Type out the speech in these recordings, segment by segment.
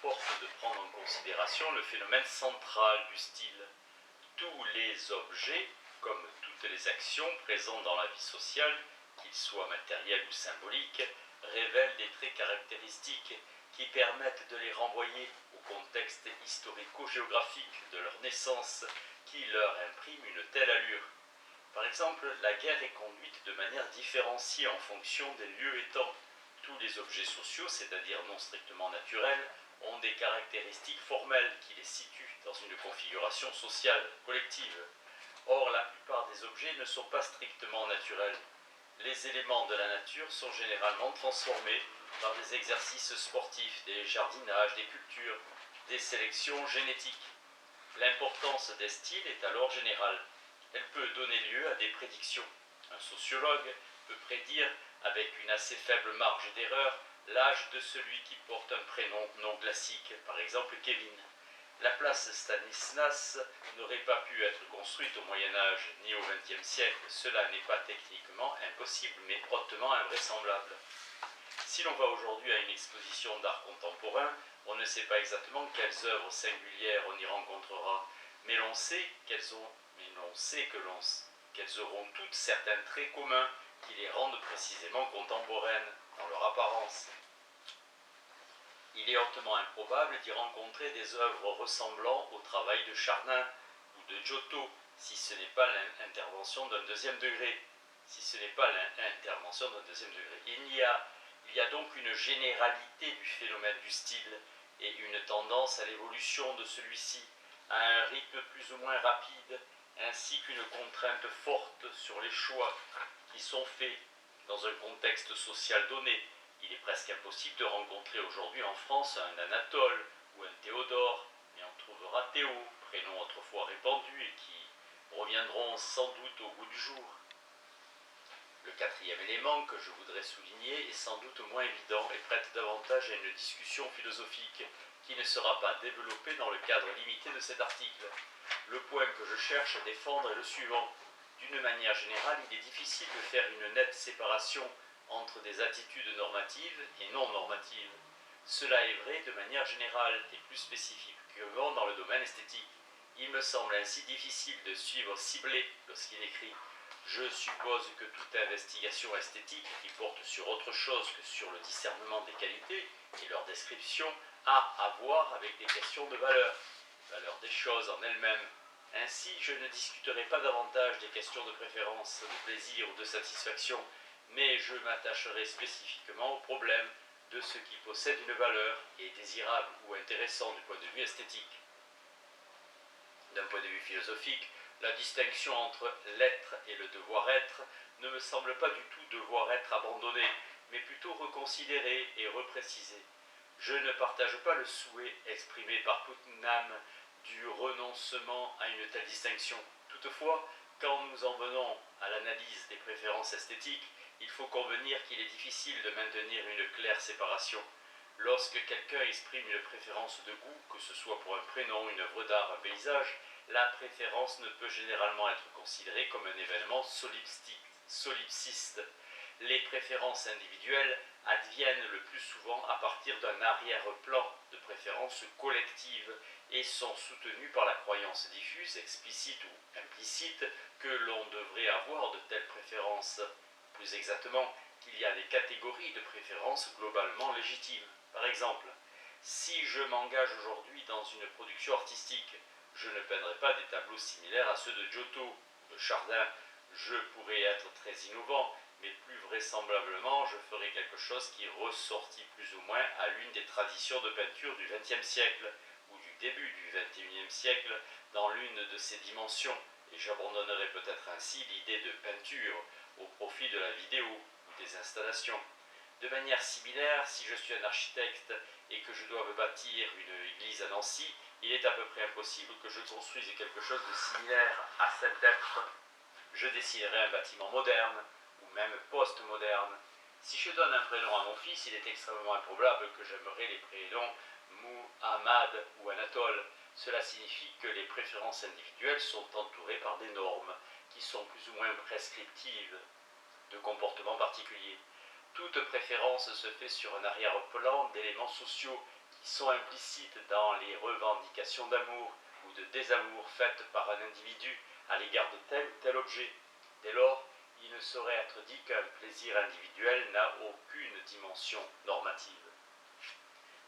importe de prendre en considération le phénomène central du style. Tous les objets, comme toutes les actions présentes dans la vie sociale, qu'ils soient matériels ou symboliques, révèlent des traits caractéristiques qui permettent de les renvoyer au contexte historico-géographique de leur naissance qui leur imprime une telle allure. Par exemple, la guerre est conduite de manière différenciée en fonction des lieux et temps. Tous les objets sociaux, c'est-à-dire non strictement naturels, ont des caractéristiques formelles qui les situent dans une configuration sociale collective. Or, la plupart des objets ne sont pas strictement naturels. Les éléments de la nature sont généralement transformés par des exercices sportifs, des jardinages, des cultures, des sélections génétiques. L'importance des styles est alors générale. Elle peut donner lieu à des prédictions. Un sociologue peut prédire, avec une assez faible marge d'erreur, l'âge de celui qui porte un prénom non classique, par exemple Kevin. La place Stanislas n'aurait pas pu être construite au Moyen-Âge ni au XXe siècle. Cela n'est pas techniquement impossible, mais hautement invraisemblable. Si l'on va aujourd'hui à une exposition d'art contemporain, on ne sait pas exactement quelles œuvres singulières on y rencontrera, mais l'on sait qu'elles auront toutes certains traits communs qui les rendent précisément contemporaines dans leur apparence. Il est hautement improbable d'y rencontrer des œuvres ressemblant au travail de Chardin ou de Giotto, si ce n'est pas l'intervention d'un deuxième degré. Il y a donc une généralité du phénomène du style et une tendance à l'évolution de celui-ci, à un rythme plus ou moins rapide, ainsi qu'une contrainte forte sur les choix qui sont faits dans un contexte social donné. Il est presque impossible de rencontrer aujourd'hui en France un Anatole ou un Théodore, mais on trouvera Théo, prénom autrefois répandu et qui reviendront sans doute au goût du jour. Le quatrième élément que je voudrais souligner est sans doute moins évident et prête davantage à une discussion philosophique qui ne sera pas développée dans le cadre limité de cet article. Le point que je cherche à défendre est le suivant. D'une manière générale, il est difficile de faire une nette séparation entre des attitudes normatives et non normatives. Cela est vrai de manière générale et plus spécifiquement dans le domaine esthétique. Il me semble ainsi difficile de suivre Sibley lorsqu'il écrit « Je suppose que toute investigation esthétique qui porte sur autre chose que sur le discernement des qualités et leur description a à voir avec des questions de valeur des choses en elles-mêmes. Ainsi, je ne discuterai pas davantage des questions de préférence, de plaisir ou de satisfaction, mais je m'attacherai spécifiquement au problème de ce qui possède une valeur et est désirable ou intéressant du point de vue esthétique. D'un point de vue philosophique, la distinction entre l'être et le devoir-être ne me semble pas du tout devoir être abandonnée, mais plutôt reconsidérée et reprécisée. Je ne partage pas le souhait exprimé par Putnam du renoncement à une telle distinction. Toutefois, quand nous en venons à l'analyse des préférences esthétiques, il faut convenir qu'il est difficile de maintenir une claire séparation. Lorsque quelqu'un exprime une préférence de goût, que ce soit pour un prénom, une œuvre d'art, un paysage, la préférence ne peut généralement être considérée comme un événement solipsiste. Les préférences individuelles adviennent le plus souvent à partir d'un arrière-plan de préférences collectives et sont soutenues par la croyance diffuse, explicite ou implicite, que l'on devrait avoir de telles préférences. Plus exactement, qu'il y a des catégories de préférences globalement légitimes. Par exemple, si je m'engage aujourd'hui dans une production artistique, je ne peindrai pas des tableaux similaires à ceux de Giotto ou de Chardin. Je pourrais être très innovant, mais plus vraisemblablement, je ferai quelque chose qui ressortit plus ou moins à l'une des traditions de peinture du XXe siècle ou du début du XXIe siècle dans l'une de ses dimensions, et j'abandonnerai peut-être ainsi l'idée de peinture au profit de la vidéo ou des installations. De manière similaire, si je suis un architecte et que je dois me bâtir une église à Nancy, il est à peu près impossible que je construise quelque chose de similaire à cet être. Je dessinerai un bâtiment moderne ou même post-moderne. Si je donne un prénom à mon fils, il est extrêmement improbable que j'aimerais les prénoms Muhammad ou Anatole. Cela signifie que les préférences individuelles sont entourées par des normes qui sont plus ou moins prescriptives de comportements particuliers. Toute préférence se fait sur un arrière-plan d'éléments sociaux qui qui sont implicites dans les revendications d'amour ou de désamour faites par un individu à l'égard de tel ou tel objet. Dès lors, il ne saurait être dit qu'un plaisir individuel n'a aucune dimension normative.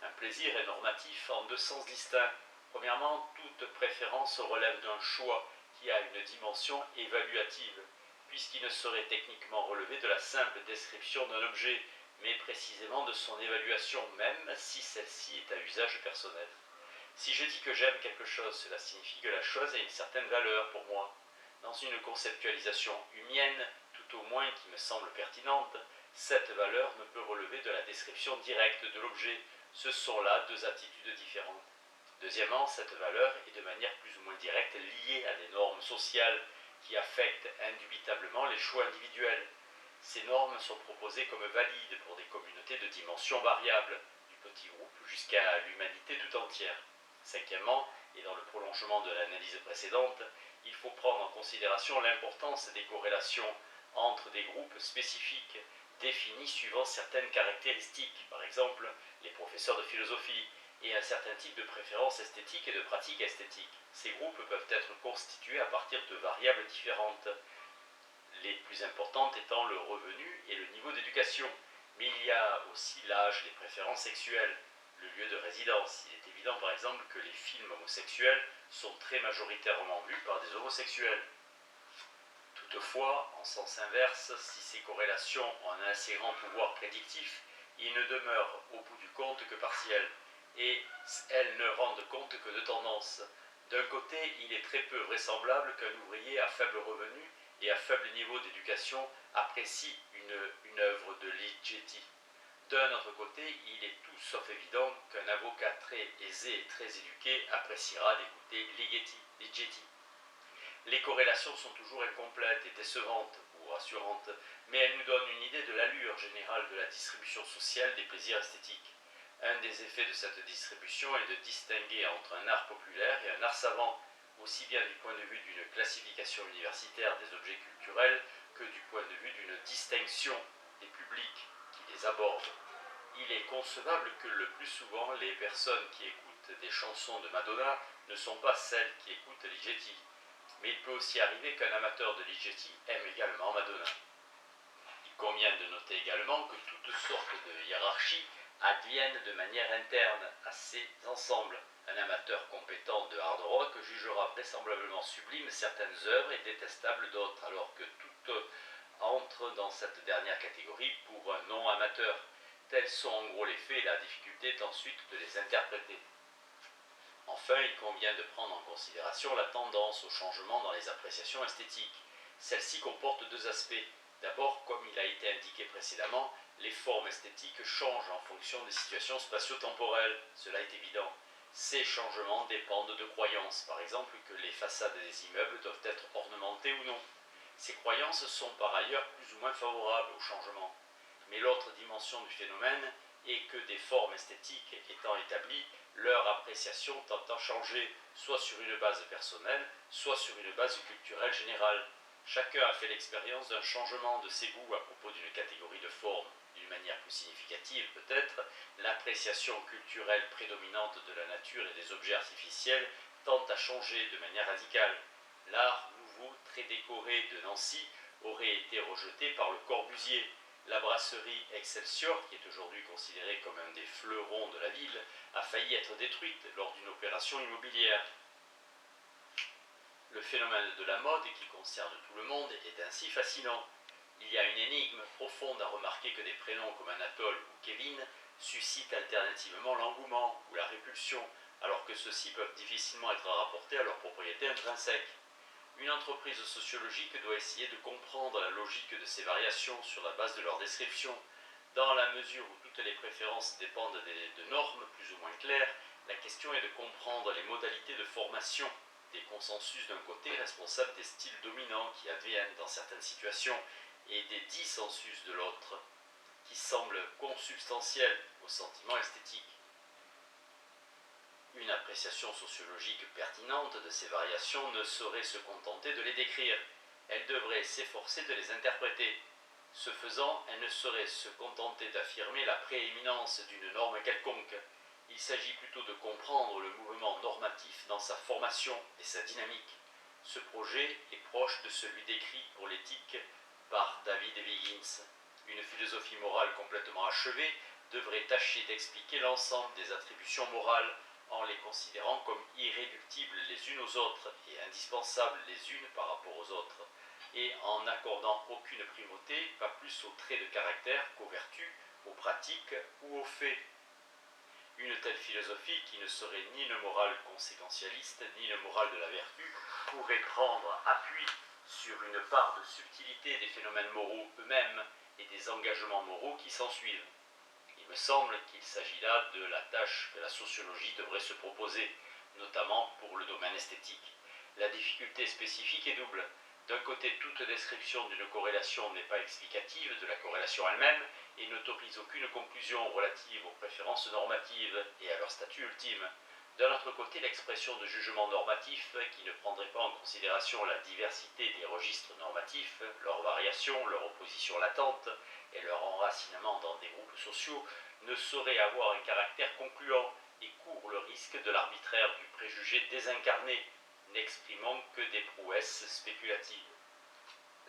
Un plaisir est normatif en deux sens distincts. Premièrement, toute préférence relève d'un choix qui a une dimension évaluative, puisqu'il ne saurait techniquement relever de la simple description d'un objet, mais précisément de son évaluation, même si celle-ci est à usage personnel. Si je dis que j'aime quelque chose, cela signifie que la chose a une certaine valeur pour moi. Dans une conceptualisation humienne, tout au moins qui me semble pertinente, cette valeur ne peut relever de la description directe de l'objet. Ce sont là deux attitudes différentes. Deuxièmement, cette valeur est de manière plus ou moins directe liée à des normes sociales qui affectent indubitablement les choix individuels. Ces normes sont proposées comme valides pour des communautés de dimensions variables, du petit groupe jusqu'à l'humanité tout entière. Cinquièmement, et dans le prolongement de l'analyse précédente, il faut prendre en considération l'importance des corrélations entre des groupes spécifiques définis suivant certaines caractéristiques, par exemple les professeurs de philosophie, et un certain type de préférences esthétiques et de pratiques esthétiques. Ces groupes peuvent être constitués à partir de variables différentes, les plus importantes étant le revenu et le niveau d'éducation. Mais il y a aussi l'âge, les préférences sexuelles, le lieu de résidence. Il est évident par exemple que les films homosexuels sont très majoritairement vus par des homosexuels. Toutefois, en sens inverse, si ces corrélations ont un assez grand pouvoir prédictif, ils ne demeurent au bout du compte que partiels, et elles ne rendent compte que de tendances. D'un côté, il est très peu vraisemblable qu'un ouvrier à faible revenu et à faible niveau d'éducation apprécie une œuvre de Ligeti. D'un autre côté, il est tout sauf évident qu'un avocat très aisé et très éduqué appréciera d'écouter Ligeti. Les corrélations sont toujours incomplètes et décevantes ou rassurantes, mais elles nous donnent une idée de l'allure générale de la distribution sociale des plaisirs esthétiques. Un des effets de cette distribution est de distinguer entre un art populaire et un art savant, aussi bien du point de vue d'une classification universitaire des objets culturels que du point de vue d'une distinction des publics qui les abordent. Il est concevable que le plus souvent les personnes qui écoutent des chansons de Madonna ne sont pas celles qui écoutent Ligeti. Mais il peut aussi arriver qu'un amateur de Ligeti aime également Madonna. Il convient de noter également que toutes sortes de hiérarchies adviennent de manière interne à ces ensembles. Un amateur compétent de hard rock jugera vraisemblablement sublimes certaines œuvres et détestables d'autres, alors que toutes entrent dans cette dernière catégorie pour un non-amateur. Tels sont en gros les faits et la difficulté est ensuite de les interpréter. Enfin, il convient de prendre en considération la tendance au changement dans les appréciations esthétiques. Celle-ci comporte deux aspects. D'abord, comme il a été indiqué précédemment, les formes esthétiques changent en fonction des situations spatio-temporelles, cela est évident. Ces changements dépendent de croyances, par exemple que les façades des immeubles doivent être ornementées ou non. Ces croyances sont par ailleurs plus ou moins favorables au changement. Mais l'autre dimension du phénomène est que des formes esthétiques étant établies, leur appréciation tend à changer, soit sur une base personnelle, soit sur une base culturelle générale. Chacun a fait l'expérience d'un changement de ses goûts à propos d'une catégorie de formes. D'une manière plus significative peut-être, l'appréciation culturelle prédominante de la nature et des objets artificiels tend à changer de manière radicale. L'art nouveau, très décoré de Nancy, aurait été rejeté par le Corbusier. La brasserie Excelsior, qui est aujourd'hui considérée comme un des fleurons de la ville, a failli être détruite lors d'une opération immobilière. Le phénomène de la mode, qui concerne tout le monde, est ainsi fascinant. Il y a une énigme profonde à remarquer que des prénoms comme Anatole ou Kevin suscitent alternativement l'engouement ou la répulsion, alors que ceux-ci peuvent difficilement être rapportés à leurs propriétés intrinsèques. Une entreprise sociologique doit essayer de comprendre la logique de ces variations sur la base de leur description. Dans la mesure où toutes les préférences dépendent de normes plus ou moins claires, la question est de comprendre les modalités de formation des consensus d'un côté responsables des styles dominants qui adviennent dans certaines situations et des dissensus de l'autre qui semblent consubstantiels au sentiment esthétique. Une appréciation sociologique pertinente de ces variations ne saurait se contenter de les décrire, elle devrait s'efforcer de les interpréter. Ce faisant, elle ne saurait se contenter d'affirmer la prééminence d'une norme quelconque. Il s'agit plutôt de comprendre le mouvement normatif dans sa formation et sa dynamique. Ce projet est proche de celui décrit pour l'éthique par David Wiggins. Une philosophie morale complètement achevée devrait tâcher d'expliquer l'ensemble des attributions morales en les considérant comme irréductibles les unes aux autres et indispensables les unes par rapport aux autres, et en n'accordant aucune primauté, pas plus aux traits de caractère qu'aux vertus, aux pratiques ou aux faits. Une telle philosophie, qui ne serait ni une morale conséquentialiste, ni une morale de la vertu, pourrait prendre appui sur une part de subtilité des phénomènes moraux eux-mêmes et des engagements moraux qui s'ensuivent. Il me semble qu'il s'agit là de la tâche que la sociologie devrait se proposer, notamment pour le domaine esthétique. La difficulté spécifique est double. D'un côté, toute description d'une corrélation n'est pas explicative de la corrélation elle-même et n'autorise aucune conclusion relative aux préférences normatives et à leur statut ultime. D'un autre côté, l'expression de jugements normatifs qui ne prendraient pas en considération la diversité des registres normatifs, leurs variations, leur opposition latente et leur enracinement dans des groupes sociaux ne saurait avoir un caractère concluant et court le risque de l'arbitraire du préjugé désincarné, n'exprimant que des prouesses spéculatives.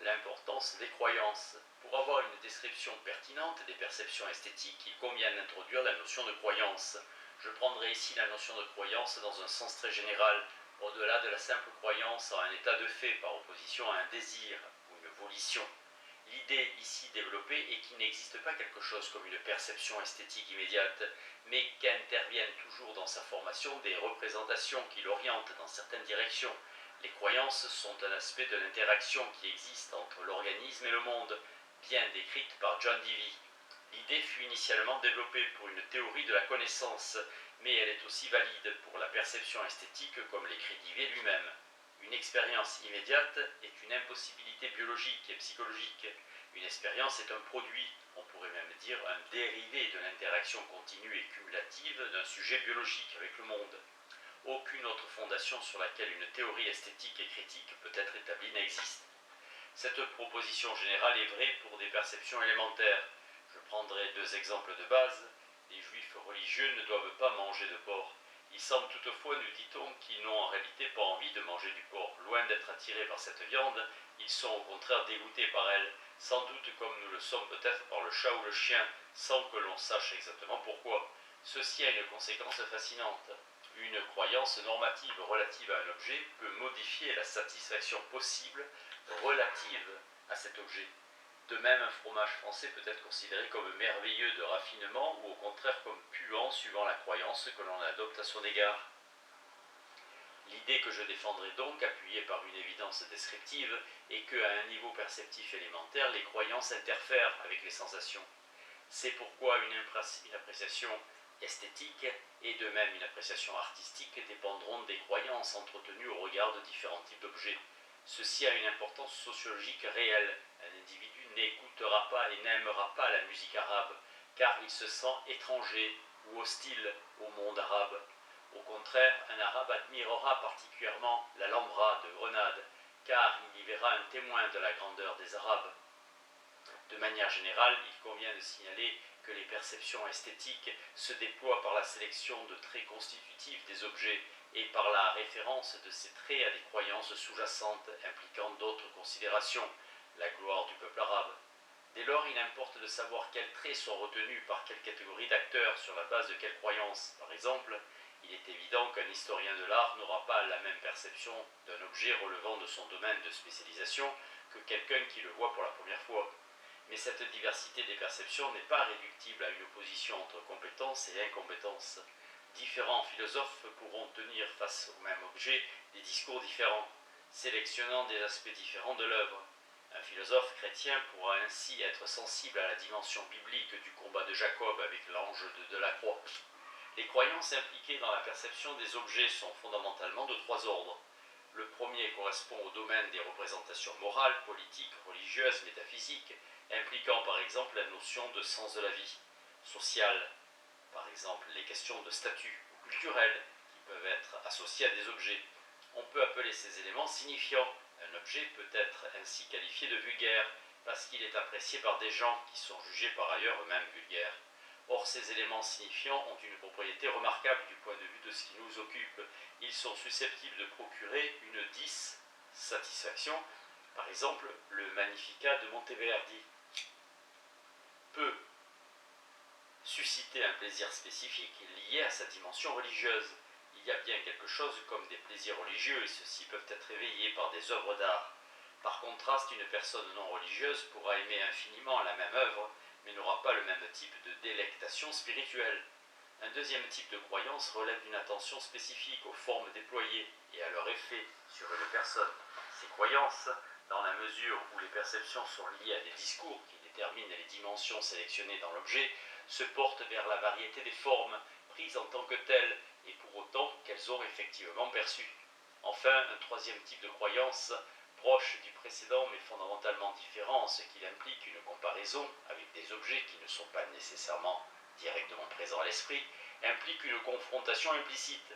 L'importance des croyances. Pour avoir une description pertinente des perceptions esthétiques, il convient d'introduire la notion de croyance. Je prendrai ici la notion de croyance dans un sens très général, au-delà de la simple croyance en un état de fait par opposition à un désir ou une volition. L'idée ici développée est qu'il n'existe pas quelque chose comme une perception esthétique immédiate, mais qu'interviennent toujours dans sa formation des représentations qui l'orientent dans certaines directions. Les croyances sont un aspect de l'interaction qui existe entre l'organisme et le monde, bien décrite par John Dewey. L'idée fut initialement développée pour une théorie de la connaissance, mais elle est aussi valide pour la perception esthétique comme l'écrit Dewey lui-même. Une expérience immédiate est une impossibilité biologique et psychologique. Une expérience est un produit, on pourrait même dire un dérivé de l'interaction continue et cumulative d'un sujet biologique avec le monde. Aucune autre fondation sur laquelle une théorie esthétique et critique peut être établie n'existe. Cette proposition générale est vraie pour des perceptions élémentaires. Je prendrai deux exemples de base. Les juifs religieux ne doivent pas manger de porc. Il semble toutefois, nous dit-on, qu'ils n'ont en réalité pas envie de manger du porc. Loin d'être attirés par cette viande, ils sont au contraire dégoûtés par elle, sans doute comme nous le sommes peut-être par le chat ou le chien, sans que l'on sache exactement pourquoi. Ceci a une conséquence fascinante. Une croyance normative relative à un objet peut modifier la satisfaction possible relative à cet objet. De même, un fromage français peut être considéré comme merveilleux de raffinement ou au contraire comme puant suivant la croyance que l'on adopte à son égard. L'idée que je défendrai donc, appuyée par une évidence descriptive, est qu'à un niveau perceptif élémentaire, les croyances interfèrent avec les sensations. C'est pourquoi une appréciation esthétique et de même une appréciation artistique dépendront des croyances entretenues au regard de différents types d'objets. Ceci a une importance sociologique réelle. Un individu n'écoutera pas et n'aimera pas la musique arabe, car il se sent étranger ou hostile au monde arabe. Au contraire, un arabe admirera particulièrement l'Alhambra de Grenade, car il y verra un témoin de la grandeur des Arabes. De manière générale, il convient de signaler que les perceptions esthétiques se déploient par la sélection de traits constitutifs des objets et par la référence de ces traits à des croyances sous-jacentes impliquant d'autres considérations, la gloire du peuple arabe. Dès lors, il importe de savoir quels traits sont retenus par quelle catégorie d'acteurs sur la base de quelles croyances. Par exemple, il est évident qu'un historien de l'art n'aura pas la même perception d'un objet relevant de son domaine de spécialisation que quelqu'un qui le voit pour la première fois. Mais cette diversité des perceptions n'est pas réductible à une opposition entre compétence et incompétence. Différents philosophes pourront tenir face au même objet des discours différents, sélectionnant des aspects différents de l'œuvre. Un philosophe chrétien pourra ainsi être sensible à la dimension biblique du combat de Jacob avec l'ange de la croix. Les croyances impliquées dans la perception des objets sont fondamentalement de trois ordres. Le premier correspond au domaine des représentations morales, politiques, religieuses, métaphysiques, impliquant par exemple la notion de sens de la vie, sociale, par exemple les questions de statut ou culturel qui peuvent être associées à des objets. On peut appeler ces éléments signifiants. Un objet peut être ainsi qualifié de vulgaire parce qu'il est apprécié par des gens qui sont jugés par ailleurs eux-mêmes vulgaires. Or, ces éléments signifiants ont une propriété remarquable du point de vue de ce qui nous occupe. Ils sont susceptibles de procurer une dissatisfaction. Par exemple, le Magnificat de Monteverdi peut susciter un plaisir spécifique lié à sa dimension religieuse. Il y a bien quelque chose comme des plaisirs religieux et ceux-ci peuvent être éveillés par des œuvres d'art. Par contraste, une personne non religieuse pourra aimer infiniment la même œuvre, mais n'aura pas le même type de délectation spirituelle. Un deuxième type de croyance relève d'une attention spécifique aux formes déployées et à leur effet sur une personne. Ces croyances, dans la mesure où les perceptions sont liées à des discours qui déterminent les dimensions sélectionnées dans l'objet, se portent vers la variété des formes prises en tant que telles et pour autant qu'elles ont effectivement perçues. Enfin, un troisième type de croyance, proche du précédent mais fondamentalement différent en ce qu'il implique une comparaison avec des objets qui ne sont pas nécessairement directement présents à l'esprit, implique une confrontation implicite.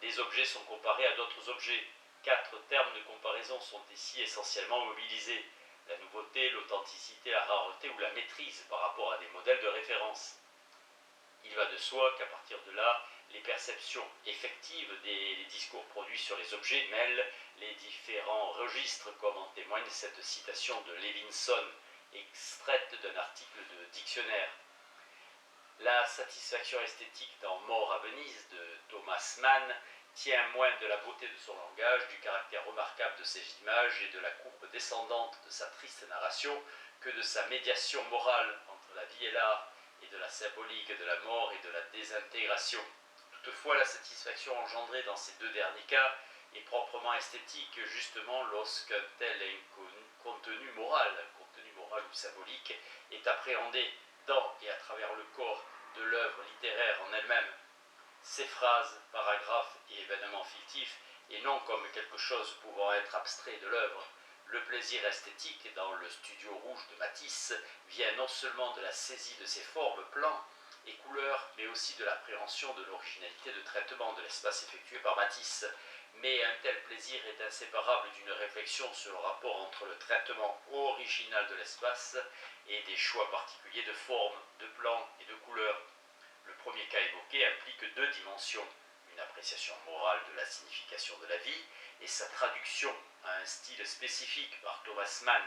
Les objets sont comparés à d'autres objets. 4 termes de comparaison sont ici essentiellement mobilisés: la nouveauté, l'authenticité, la rareté ou la maîtrise par rapport à des modèles de référence. Il va de soi qu'à partir de là, les perceptions effectives des discours produits sur les objets mêlent les différents registres, comme en témoigne cette citation de Levinson, extraite d'un article de dictionnaire. La satisfaction esthétique dans Mort à Venise de Thomas Mann tient moins de la beauté de son langage, du caractère remarquable de ses images et de la courbe descendante de sa triste narration que de sa médiation morale entre la vie et l'art, et de la symbolique de la mort et de la désintégration. Toutefois, la satisfaction engendrée dans ces deux derniers cas est proprement esthétique, justement lorsqu'un tel contenu moral ou symbolique est appréhendé dans et à travers le corps de l'œuvre littéraire en elle-même. Ces phrases, paragraphes et événements fictifs, et non comme quelque chose pouvant être abstrait de l'œuvre. Le plaisir esthétique dans le studio rouge de Matisse vient non seulement de la saisie de ses formes, plans et couleurs, mais aussi de l'appréhension de l'originalité de traitement de l'espace effectué par Matisse. Mais un tel plaisir est inséparable d'une réflexion sur le rapport entre le traitement original de l'espace et des choix particuliers de formes, de plans et de couleurs. Le premier cas évoqué implique deux dimensions: une appréciation morale de la signification de la vie et sa traduction à un style spécifique par Thomas Mann.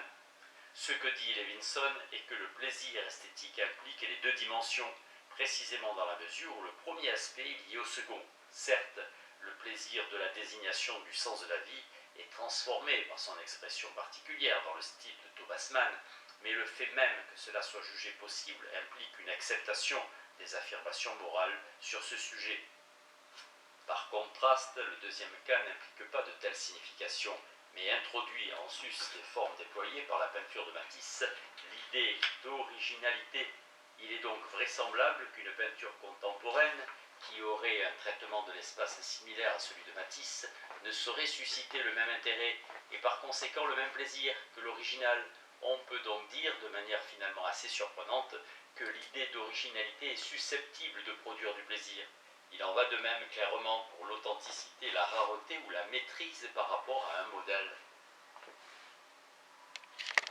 Ce que dit Levinson est que le plaisir esthétique implique les deux dimensions, précisément dans la mesure où le premier aspect est lié au second. Certes, le plaisir de la désignation du sens de la vie est transformé par son expression particulière dans le style de Thomas Mann, mais le fait même que cela soit jugé possible implique une acceptation des affirmations morales sur ce sujet. Par contraste, le deuxième cas n'implique pas de telle signification, mais introduit en sus des formes déployées par la peinture de Matisse l'idée d'originalité. Il est donc vraisemblable qu'une peinture contemporaine, qui aurait un traitement de l'espace similaire à celui de Matisse, ne saurait susciter le même intérêt et par conséquent le même plaisir que l'original. On peut donc dire, de manière finalement assez surprenante, que l'idée d'originalité est susceptible de produire du plaisir. Il en va de même clairement pour l'authenticité, la rareté ou la maîtrise par rapport à un modèle.